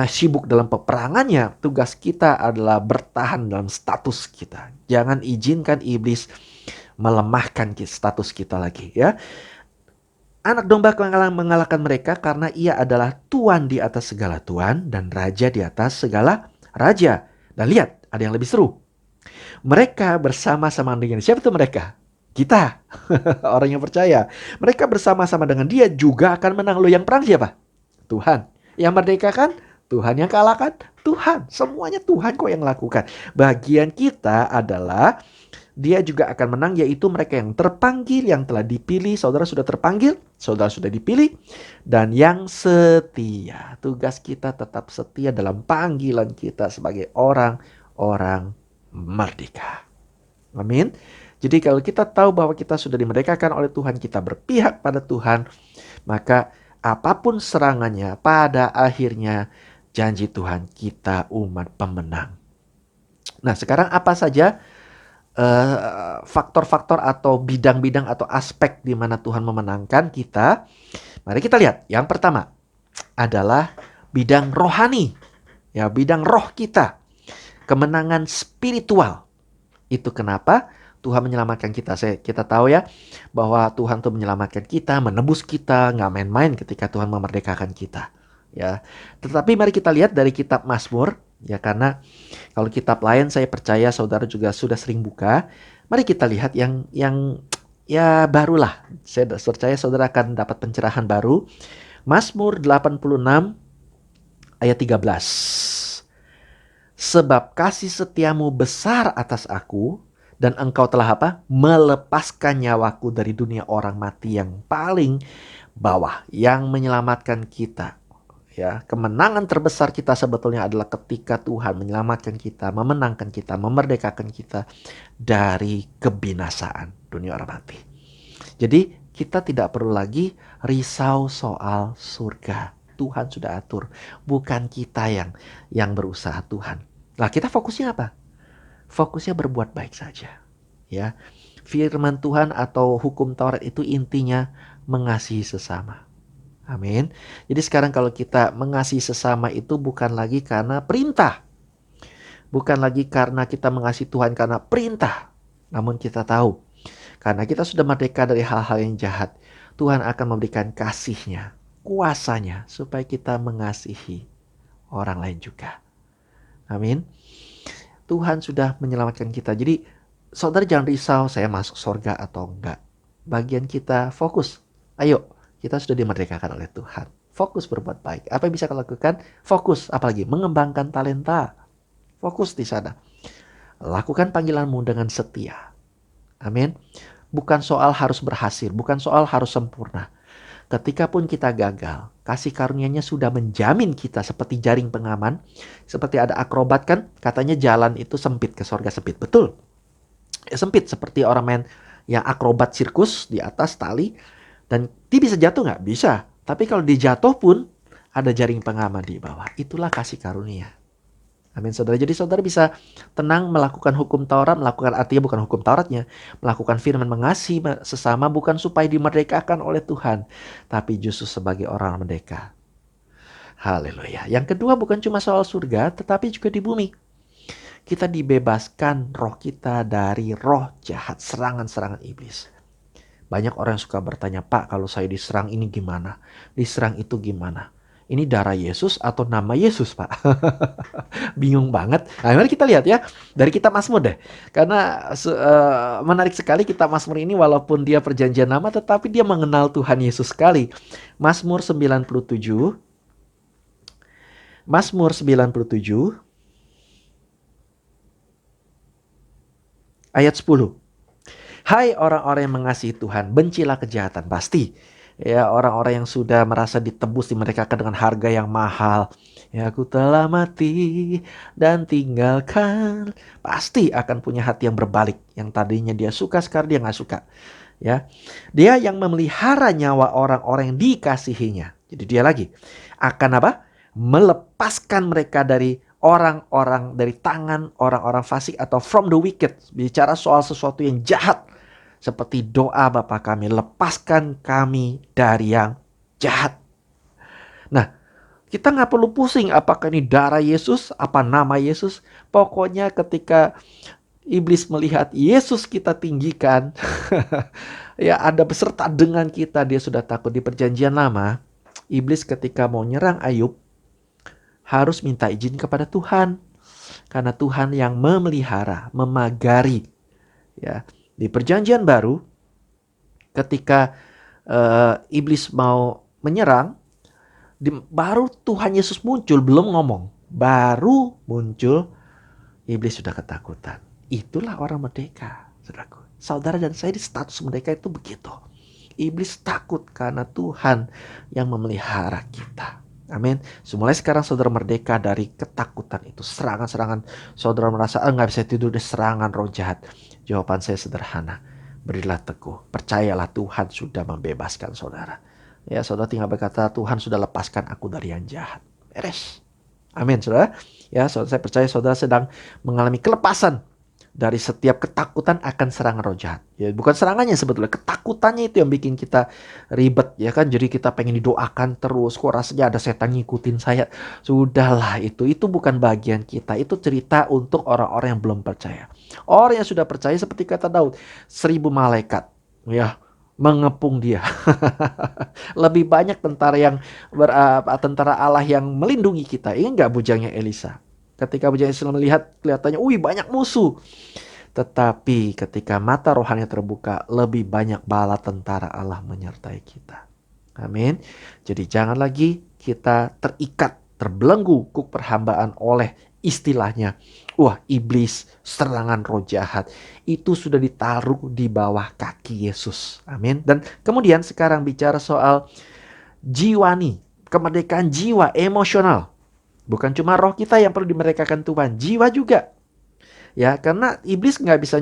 sibuk dalam peperangannya. Tugas kita adalah bertahan dalam status kita. Jangan izinkan iblis melemahkan status kita lagi ya. Anak domba akan mengalahkan mereka karena ia adalah Tuan di atas segala Tuan dan Raja di atas segala Raja. Dan lihat, ada yang lebih seru. Mereka bersama-sama dengan siapa itu mereka? Kita, orang yang percaya. Mereka bersama-sama dengan dia juga akan menang. Loh, yang perang siapa? Tuhan. Yang merdekakan? Tuhan. Yang kalahkan? Tuhan. Semuanya Tuhan kok yang lakukan. Bagian kita adalah dia juga akan menang, yaitu mereka yang terpanggil, yang telah dipilih. Saudara sudah terpanggil, saudara sudah dipilih, dan yang setia. Tugas kita tetap setia dalam panggilan kita sebagai orang-orang merdeka. Amin. Jadi kalau kita tahu bahwa kita sudah dimerdekakan oleh Tuhan, kita berpihak pada Tuhan, maka apapun serangannya, pada akhirnya janji Tuhan kita umat pemenang. Nah, sekarang apa saja faktor-faktor atau bidang-bidang atau aspek di mana Tuhan memenangkan kita? Mari kita lihat. Yang pertama adalah bidang rohani. Ya, bidang roh kita. Kemenangan spiritual. Itu kenapa Tuhan menyelamatkan kita. Kita tahu ya bahwa Tuhan tuh menyelamatkan kita, menebus kita, nggak main-main ketika Tuhan memerdekakan kita. Ya, tetapi mari kita lihat dari kitab Mazmur. Ya, karena kalau kitab lain saya percaya saudara juga sudah sering buka. Mari kita lihat yang ya barulah. Saya percaya saudara akan dapat pencerahan baru. Mazmur 86 ayat 13. Sebab kasih setiamu besar atas aku, dan engkau telah apa? Melepaskan nyawaku dari dunia orang mati yang paling bawah, yang menyelamatkan kita. Ya, kemenangan terbesar kita sebetulnya adalah ketika Tuhan menyelamatkan kita, memenangkan kita, memerdekakan kita dari kebinasaan dunia orang mati. Jadi kita tidak perlu lagi risau soal surga. Tuhan sudah atur, bukan kita yang berusaha Tuhan. Nah, kita fokusnya apa? Fokusnya berbuat baik saja. Ya, firman Tuhan atau hukum Taurat itu intinya mengasihi sesama. Amin. Jadi sekarang kalau kita mengasihi sesama itu bukan lagi karena perintah. Bukan lagi karena kita mengasihi Tuhan karena perintah. Namun kita tahu, karena kita sudah merdeka dari hal-hal yang jahat, Tuhan akan memberikan kasih-Nya, kuasa-Nya, supaya kita mengasihi orang lain juga. Amin. Tuhan sudah menyelamatkan kita. Jadi saudara jangan risau saya masuk surga atau enggak. Bagian kita fokus. Ayo. Kita sudah dimerdekakan oleh Tuhan. Fokus berbuat baik. Apa yang bisa kau lakukan? Fokus, apalagi mengembangkan talenta. Fokus di sana. Lakukan panggilanmu dengan setia. Amin. Bukan soal harus berhasil, bukan soal harus sempurna. Ketika pun kita gagal, kasih karunia-Nya sudah menjamin kita seperti jaring pengaman. Seperti ada akrobat kan, katanya jalan itu sempit, ke sorga sempit. Betul. Sempit seperti orang main yang akrobat sirkus di atas tali. Dan dia bisa jatuh nggak? Bisa. Tapi kalau dijatuh pun ada jaring pengaman di bawah. Itulah kasih karunia. Amin saudara. Jadi saudara bisa tenang melakukan hukum Taurat, melakukan artinya bukan hukum Tauratnya, melakukan firman mengasihi sesama bukan supaya dimerdekakan oleh Tuhan, tapi justru sebagai orang merdeka. Haleluya. Yang kedua bukan cuma soal surga, tetapi juga di bumi. Kita dibebaskan roh kita dari roh jahat, serangan-serangan iblis. Banyak orang yang suka bertanya, Pak, kalau saya diserang ini gimana? Diserang itu gimana? Ini darah Yesus atau nama Yesus, Pak? Bingung banget. Nah, mari kita lihat ya dari kitab Mazmur deh. Karena menarik sekali kitab Mazmur ini walaupun dia perjanjian lama tetapi dia mengenal Tuhan Yesus sekali. Mazmur 97. Mazmur 97 ayat 10. Hai orang-orang yang mengasihi Tuhan, bencilah kejahatan. Pasti. Ya, orang-orang yang sudah merasa ditebus, dimerdekakan dengan harga yang mahal. Ya, aku telah mati dan tinggalkan. Pasti akan punya hati yang berbalik. Yang tadinya dia suka, sekarang dia gak suka. Ya, dia yang memelihara nyawa orang-orang yang dikasihinya. Jadi dia lagi akan apa? Melepaskan mereka dari orang-orang, dari tangan orang-orang fasik atau from the wicked. Bicara soal sesuatu yang jahat. Seperti doa Bapa kami, lepaskan kami dari yang jahat. Nah, kita nggak perlu pusing apakah ini darah Yesus, apa nama Yesus. Pokoknya ketika iblis melihat Yesus kita tinggikan, ya ada beserta dengan kita, dia sudah takut. Di perjanjian lama, iblis ketika mau nyerang Ayub, harus minta izin kepada Tuhan. Karena Tuhan yang memelihara, memagari. Ya. Di perjanjian baru, ketika iblis mau menyerang, baru Tuhan Yesus muncul, belum ngomong. Baru muncul, iblis sudah ketakutan. Itulah orang merdeka, saudaraku. Saudara dan saya di status merdeka itu begitu. Iblis takut karena Tuhan yang memelihara kita. Amin. Mulai sekarang saudara merdeka dari ketakutan itu. Serangan-serangan. Saudara merasa nggak bisa tidur, dari serangan roh jahat. Jawaban saya sederhana. Berilah teguh. Percayalah Tuhan sudah membebaskan saudara. Ya, saudara tinggal berkata, Tuhan sudah lepaskan aku dari yang jahat. Beres. Amin, saudara. Ya, saudara, saya percaya saudara sedang mengalami kelepasan dari setiap ketakutan akan serangan roh jahat. Ya, bukan serangannya sebetulnya, ketakutannya itu yang bikin kita ribet, ya kan? Jadi kita pengen didoakan terus, kok rasanya ada setan ngikutin saya. Sudahlah, itu bukan bagian kita. Itu cerita untuk orang-orang yang belum percaya. Orang yang sudah percaya seperti kata Daud, 1000 malaikat, ya, mengepung dia. Lebih banyak tentara Allah yang melindungi kita. Ini enggak bujangnya Elisa. Ketika bujang Elisa melihat, kelihatannya, banyak musuh. Tetapi ketika mata rohani terbuka, lebih banyak bala tentara Allah menyertai kita. Amin. Jadi jangan lagi kita terikat, terbelenggu kuk perhambaan oleh istilahnya, iblis, serangan roh jahat. Itu sudah ditaruh di bawah kaki Yesus. Amin. Dan kemudian sekarang bicara soal jiwani, kemerdekaan jiwa, emosional. Bukan cuma roh kita yang perlu dimerdekakan Tuhan, jiwa juga. Ya, karena iblis nggak bisa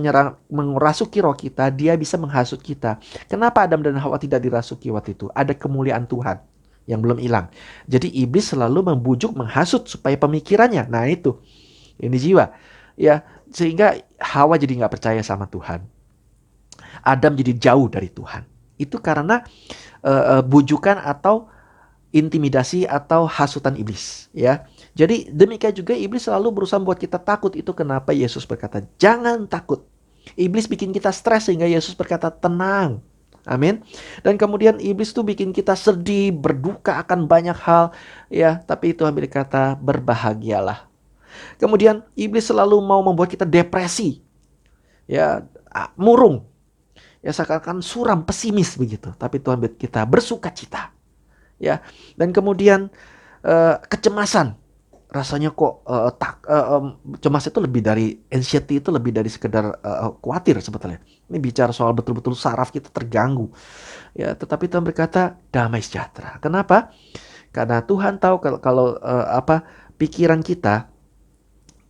merasuki roh kita, dia bisa menghasut kita. Kenapa Adam dan Hawa tidak dirasuki waktu itu? Ada kemuliaan Tuhan yang belum hilang. Jadi iblis selalu membujuk, menghasut supaya pemikirannya. Nah itu, ini jiwa. Ya, sehingga Hawa jadi nggak percaya sama Tuhan. Adam jadi jauh dari Tuhan. Itu karena bujukan atau intimidasi atau hasutan iblis, ya. Jadi demikian juga iblis selalu berusaha membuat kita takut. Itu kenapa Yesus berkata, jangan takut. Iblis bikin kita stres sehingga Yesus berkata, tenang. Amin. Dan kemudian iblis tuh bikin kita sedih, berduka akan banyak hal, ya. Tapi Tuhan berkata, berbahagialah. Kemudian iblis selalu mau membuat kita depresi, ya, murung, ya, seakan-akan suram, pesimis begitu. Tapi Tuhan kita bersukacita. ya. Dan kemudian kecemasan. Rasanya kok cemas itu lebih dari anxiety, itu lebih dari sekedar khawatir sebetulnya. Ini bicara soal betul-betul saraf kita terganggu. Ya, tetapi Tuhan berkata damai sejahtera. Kenapa? Karena Tuhan tahu kalau pikiran kita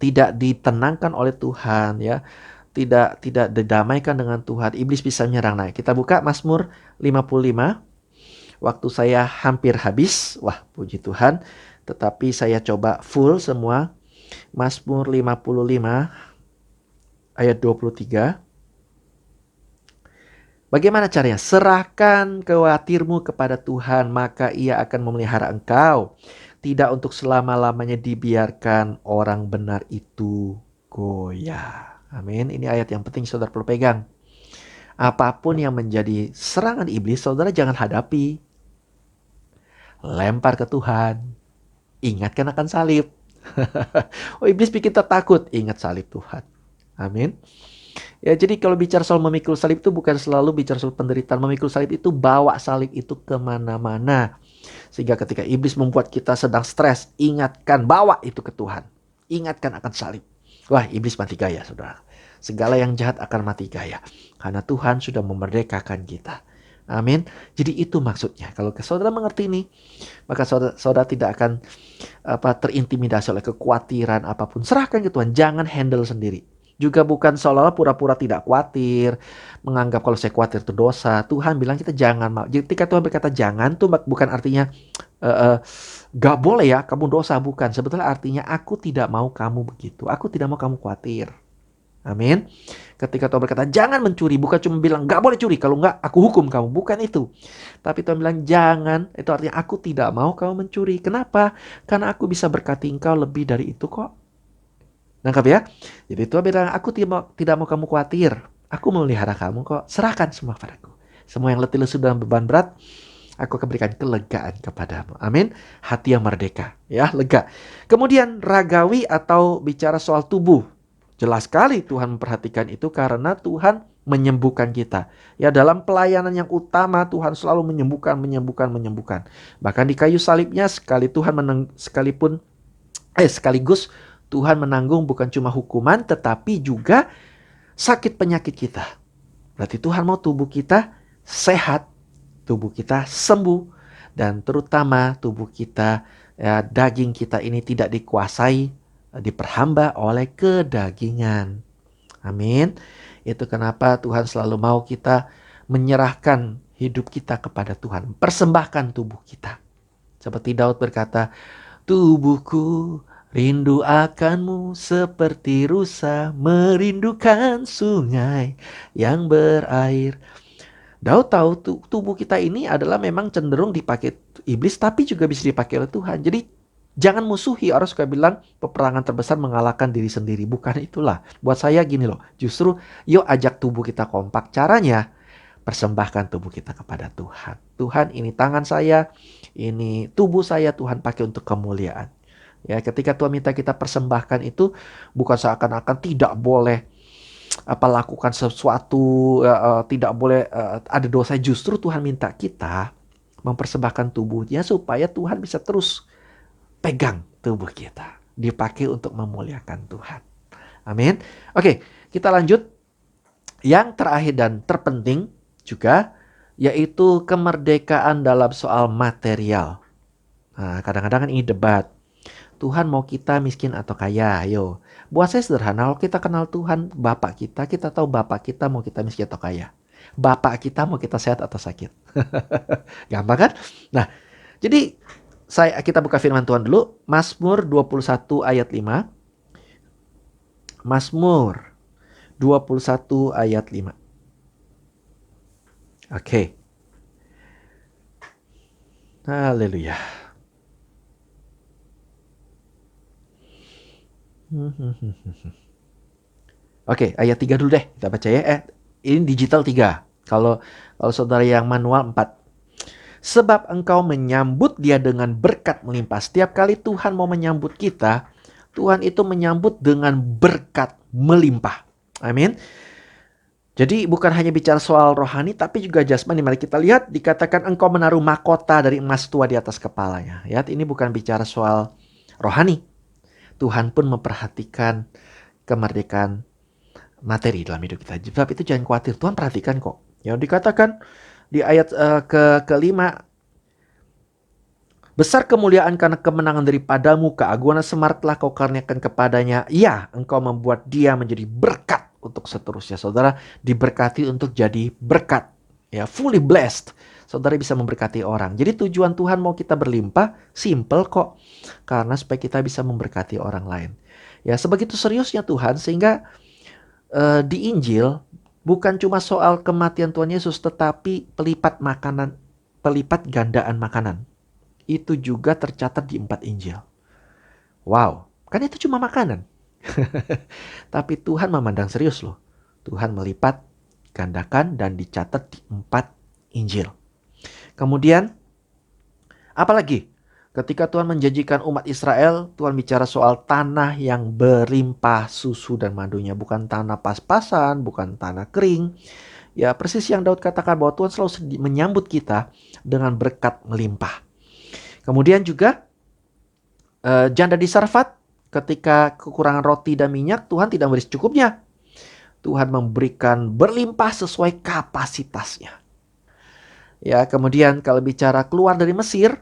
tidak ditenangkan oleh Tuhan, ya, tidak didamaikan dengan Tuhan, iblis bisa menyerang. Nah, kita buka Mazmur 55. Waktu saya hampir habis. Wah, puji Tuhan. Tetapi saya coba full semua. Mazmur 55 ayat 23. Bagaimana caranya? Serahkan khawatirmu kepada Tuhan, maka Ia akan memelihara engkau. Tidak untuk selama-lamanya dibiarkan orang benar itu goyah. Amin. Ini ayat yang penting saudara perlu pegang. Apapun yang menjadi serangan iblis, saudara jangan hadapi. Lempar ke Tuhan. Ingatkan akan salib. Oh, iblis bikin kita takut. Ingat salib Tuhan. Amin. Ya, jadi kalau bicara soal memikul salib itu bukan selalu bicara soal penderitaan. Memikul salib itu bawa salib itu kemana-mana. Sehingga ketika iblis membuat kita sedang stres, ingatkan, bawa itu ke Tuhan. Ingatkan akan salib. Wah, iblis mati gaya, saudara. Segala yang jahat akan mati gaya. Karena Tuhan sudah memerdekakan kita. Amin. Jadi itu maksudnya. Kalau saudara mengerti ini, maka saudara tidak akan terintimidasi oleh kekhawatiran apapun. Serahkan ke Tuhan. Jangan handle sendiri. Juga bukan seolah-olah pura-pura tidak khawatir. Menganggap kalau saya khawatir itu dosa. Tuhan bilang kita jangan. Ketika Tuhan berkata jangan itu bukan artinya gak boleh ya kamu dosa. Bukan. Sebetulnya artinya aku tidak mau kamu begitu. Aku tidak mau kamu khawatir. Amin. Ketika Tuhan berkata jangan mencuri, bukan cuma bilang gak boleh curi, kalau enggak aku hukum kamu, bukan itu. Tapi Tuhan bilang jangan, itu artinya aku tidak mau kamu mencuri. Kenapa? Karena aku bisa berkati engkau lebih dari itu kok. Nangkap ya? Jadi Tuhan bilang aku tidak mau kamu khawatir, aku memelihara kamu kok. Serahkan semua padaku. Semua yang letih lesu dalam beban berat, aku akan berikan kelegaan kepadamu. Amin. Hati yang merdeka, ya, lega. Kemudian ragawi atau bicara soal tubuh. Jelas sekali Tuhan memperhatikan itu karena Tuhan menyembuhkan kita. Ya, dalam pelayanan yang utama Tuhan selalu menyembuhkan. Bahkan di kayu salibnya sekaligus Tuhan menanggung bukan cuma hukuman tetapi juga sakit penyakit kita. Berarti Tuhan mau tubuh kita sehat, tubuh kita sembuh, dan terutama tubuh kita, ya, daging kita ini tidak dikuasai, diperhamba oleh kedagingan. Amin. Itu kenapa Tuhan selalu mau kita menyerahkan hidup kita kepada Tuhan. Persembahkan tubuh kita. Seperti Daud berkata, tubuhku rindu akanmu seperti rusa merindukan sungai yang berair. Daud tahu tubuh kita ini adalah memang cenderung dipakai iblis tapi juga bisa dipakai oleh Tuhan. Jadi jangan musuhi. Orang suka bilang peperangan terbesar mengalahkan diri sendiri. Bukan itulah. Buat saya gini loh. Justru yuk ajak tubuh kita kompak. Caranya persembahkan tubuh kita kepada Tuhan. Tuhan, ini tangan saya, ini tubuh saya, Tuhan pakai untuk kemuliaan. Ya, ketika Tuhan minta kita persembahkan itu bukan seakan-akan tidak boleh lakukan sesuatu, tidak boleh ada dosa. Justru Tuhan minta kita mempersembahkan tubuhnya supaya Tuhan bisa terus pegang tubuh kita, dipakai untuk memuliakan Tuhan. Amin. Oke, kita lanjut. Yang terakhir dan terpenting juga yaitu kemerdekaan dalam soal material. Nah, kadang-kadang kan ini debat. Tuhan mau kita miskin atau kaya? Ayo. Buat saya sederhana, kalau kita kenal Tuhan, Bapak kita tahu Bapak kita mau kita miskin atau kaya. Bapak kita mau kita sehat atau sakit. Gampang kan? Nah, jadi kita buka firman Tuhan dulu. Mazmur 21 ayat 5. Mazmur 21 ayat 5. Oke. Haleluya. Oke, ayat 3 dulu deh. Kita baca ya. Ini digital 3. Kalau saudara yang manual 4. Sebab engkau menyambut dia dengan berkat melimpah. Setiap kali Tuhan mau menyambut kita, Tuhan itu menyambut dengan berkat melimpah. Amin. Jadi bukan hanya bicara soal rohani tapi juga jasmani. Mari kita lihat dikatakan engkau menaruh mahkota dari emas tua di atas kepalanya. Ya, ini bukan bicara soal rohani. Tuhan pun memperhatikan kemerdekaan materi dalam hidup kita. Sebab itu jangan khawatir, Tuhan perhatikan kok. Ya, dikatakan di ayat kelima, besar kemuliaan karena kemenangan daripadamu, keagungan semarak telah kau karuniakan kepadanya. Ya, engkau membuat dia menjadi berkat untuk seterusnya. Saudara diberkati untuk jadi berkat. Ya, fully blessed. Saudara bisa memberkati orang. Jadi tujuan Tuhan mau kita berlimpah, simple kok. Karena supaya kita bisa memberkati orang lain. Ya, sebegitu seriusnya Tuhan sehingga di Injil bukan cuma soal kematian Tuhan Yesus, tetapi pelipat gandaan makanan. Itu juga tercatat di 4 Injil. Wow, kan itu cuma makanan. Tapi Tuhan memandang serius loh. Tuhan melipat gandakan dan dicatat di 4 Injil. Kemudian, apalagi? Ketika Tuhan menjanjikan umat Israel, Tuhan bicara soal tanah yang berlimpah susu dan madunya. Bukan tanah pas-pasan, bukan tanah kering. Ya, persis yang Daud katakan bahwa Tuhan selalu menyambut kita dengan berkat melimpah. Kemudian juga janda di Sarfat, ketika kekurangan roti dan minyak, Tuhan tidak memberi secukupnya. Tuhan memberikan berlimpah sesuai kapasitasnya. Ya, kemudian kalau bicara keluar dari Mesir,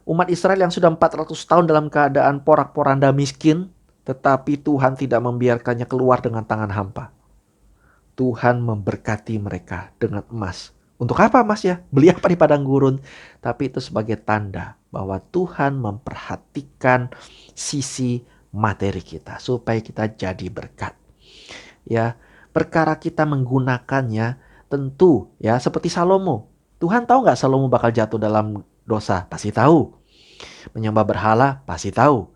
umat Israel yang sudah 400 tahun dalam keadaan porak-poranda miskin, tetapi Tuhan tidak membiarkannya keluar dengan tangan hampa. Tuhan memberkati mereka dengan emas. Untuk apa emas ya? Beli apa di padang gurun? Tapi itu sebagai tanda bahwa Tuhan memperhatikan sisi materi kita supaya kita jadi berkat. Ya, perkara kita menggunakannya tentu ya seperti Salomo. Tuhan tahu nggak Salomo bakal jatuh dalam dosa? Pasti tahu. Menyembah berhala? Pasti tahu.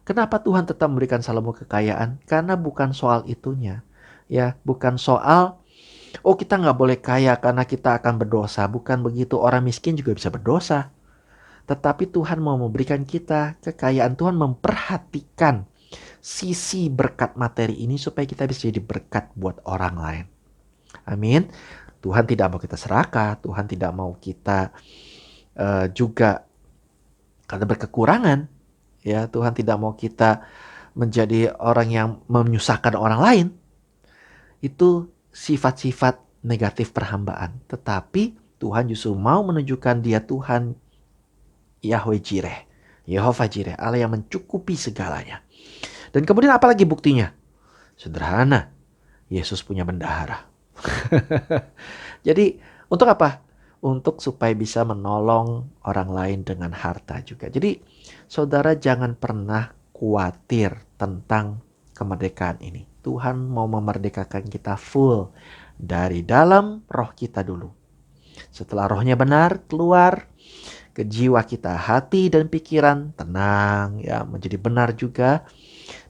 Kenapa Tuhan tetap memberikan Salomo kekayaan? Karena bukan soal itunya. Ya, bukan soal kita nggak boleh kaya karena kita akan berdosa. Bukan begitu, orang miskin juga bisa berdosa. Tetapi Tuhan mau memberikan kita kekayaan. Tuhan memperhatikan sisi berkat materi ini supaya kita bisa jadi berkat buat orang lain. Amin. Tuhan tidak mau kita serakah. Tuhan tidak mau kita juga karena berkekurangan. Ya, Tuhan tidak mau kita menjadi orang yang menyusahkan orang lain. Itu sifat-sifat negatif perhambaan. Tetapi Tuhan justru mau menunjukkan dia Tuhan Yahweh Jireh. Yehovah Jireh, Allah yang mencukupi segalanya. Dan kemudian apalagi buktinya? Sederhana. Yesus punya bendahara. Jadi untuk apa? Untuk supaya bisa menolong orang lain dengan harta juga. Jadi saudara jangan pernah khawatir tentang kemerdekaan ini. Tuhan mau memerdekakan kita full dari dalam roh kita dulu. Setelah rohnya benar keluar ke jiwa kita, hati dan pikiran tenang ya, menjadi benar juga.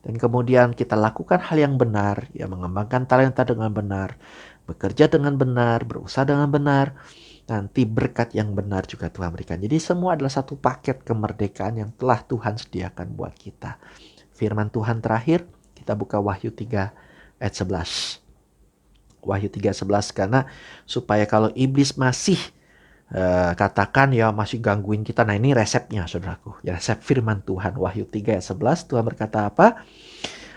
Dan kemudian kita lakukan hal yang benar, ya mengembangkan talenta dengan benar, bekerja dengan benar, berusaha dengan benar. Nanti berkat yang benar juga Tuhan berikan. Jadi semua adalah satu paket kemerdekaan yang telah Tuhan sediakan buat kita. Firman Tuhan terakhir, kita buka Wahyu 3 ayat 11. Wahyu 3:11, karena supaya kalau iblis masih katakan ya masih gangguin kita. Nah ini resepnya saudaraku. Ya, resep firman Tuhan. Wahyu 3 ayat 11, Tuhan berkata apa?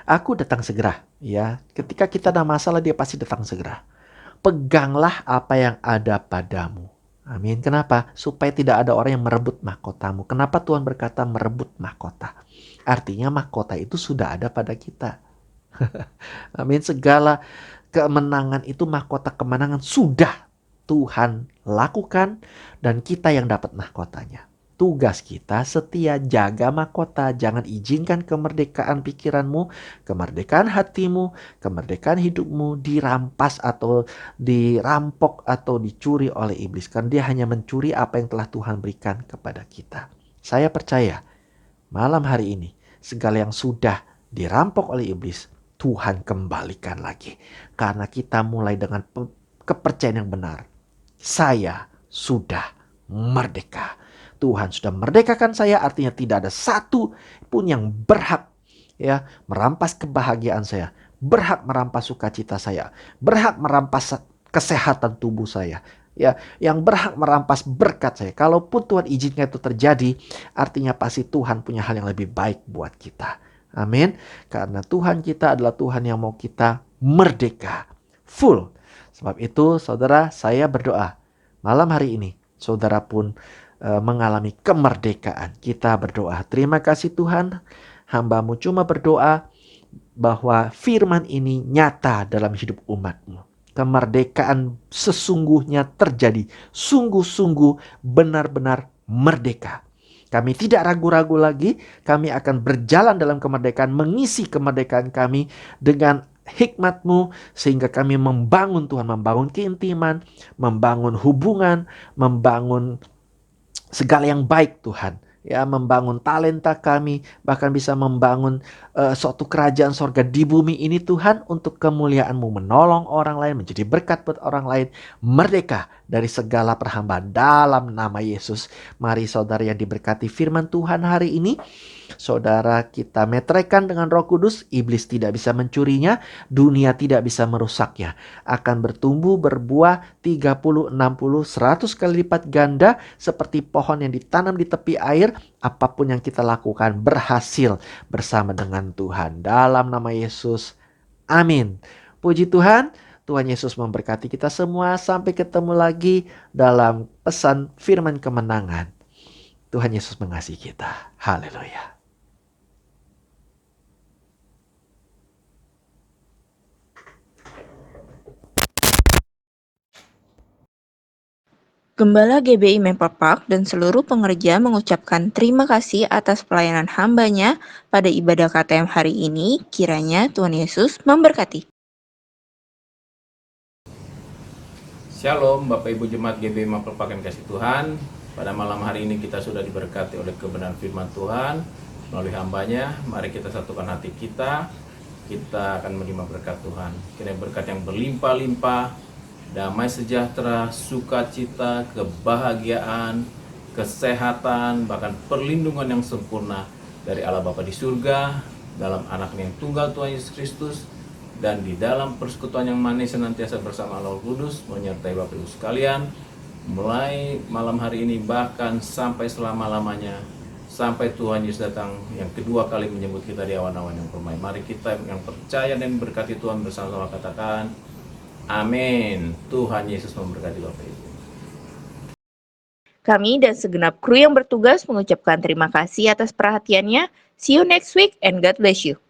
Aku datang segera. Ya, ketika kita ada masalah dia pasti datang segera. Peganglah apa yang ada padamu. Amin. Kenapa? Supaya tidak ada orang yang merebut mahkotamu. Kenapa Tuhan berkata merebut mahkota? Artinya mahkota itu sudah ada pada kita. Amin. Segala kemenangan itu, mahkota kemenangan sudah Tuhan lakukan dan kita yang dapat mahkotanya. Tugas kita setia jaga mahkota. Jangan izinkan kemerdekaan pikiranmu, kemerdekaan hatimu, kemerdekaan hidupmu dirampas atau dirampok atau dicuri oleh iblis. Karena dia hanya mencuri apa yang telah Tuhan berikan kepada kita. Saya percaya malam hari ini segala yang sudah dirampok oleh iblis Tuhan kembalikan lagi. Karena kita mulai dengan kepercayaan yang benar. Saya sudah merdeka. Tuhan sudah merdekakan saya, artinya tidak ada satu pun yang berhak ya merampas kebahagiaan saya. berhak merampas sukacita saya, berhak merampas kesehatan tubuh saya, ya, yang berhak merampas berkat saya. Kalaupun Tuhan izinkan itu terjadi, artinya pasti Tuhan punya hal yang lebih baik buat kita. Amin. Karena Tuhan kita adalah Tuhan yang mau kita merdeka, full. Sebab itu, saudara, saya berdoa malam hari ini, saudara pun mengalami kemerdekaan. Kita berdoa. Terima kasih Tuhan, hamba-Mu cuma berdoa bahwa firman ini nyata dalam hidup umat-Mu. Kemerdekaan sesungguhnya terjadi. Sungguh-sungguh benar-benar merdeka. Kami tidak ragu-ragu lagi. Kami akan berjalan dalam kemerdekaan. Mengisi kemerdekaan kami dengan hikmat-Mu. Sehingga kami membangun Tuhan. Membangun keintiman. Membangun hubungan. Membangun segala yang baik Tuhan. Ya, membangun talenta kami, bahkan bisa membangun suatu kerajaan sorga di bumi ini Tuhan, untuk kemuliaan-Mu, menolong orang lain, menjadi berkat buat orang lain, merdeka dari segala perhambaan dalam nama Yesus. Mari saudara yang diberkati firman Tuhan hari ini, saudara kita meteraikan dengan Roh Kudus. Iblis tidak bisa mencurinya, dunia tidak bisa merusaknya. Akan bertumbuh, berbuah 30, 60, 100 kali lipat ganda, seperti pohon yang ditanam di tepi air. Apapun yang kita lakukan berhasil bersama dengan Tuhan. Dalam nama Yesus, amin. Puji Tuhan. Tuhan Yesus memberkati kita semua. Sampai ketemu lagi dalam pesan firman kemenangan. Tuhan Yesus mengasihi kita. Haleluya. Gembala GBI Maple Park dan seluruh pengerja mengucapkan terima kasih atas pelayanan hambanya pada ibadah KTM hari ini. Kiranya Tuhan Yesus memberkati. Shalom Bapak Ibu Jemaat GBI Maple Park yang kasih Tuhan. Pada malam hari ini kita sudah diberkati oleh kebenaran firman Tuhan melalui hambanya. Mari kita satukan hati kita. Kita akan menerima berkat Tuhan. Kiranya berkat yang berlimpah-limpah, damai sejahtera, sukacita, kebahagiaan, kesehatan, bahkan perlindungan yang sempurna dari Allah Bapa di surga, dalam anaknya yang tunggal Tuhan Yesus Kristus, dan di dalam persekutuan yang manis senantiasa bersama Allah Kudus, menyertai Bapak Ibu sekalian, mulai malam hari ini bahkan sampai selama-lamanya, sampai Tuhan Yesus datang yang kedua kali menyebut kita di awan-awan yang permai. Mari kita yang percaya dan berkati Tuhan bersama-sama katakan, amin. Tuhan Yesus memberkati Bapak Ibu. Kami dan segenap kru yang bertugas mengucapkan terima kasih atas perhatiannya. See you next week and God bless you.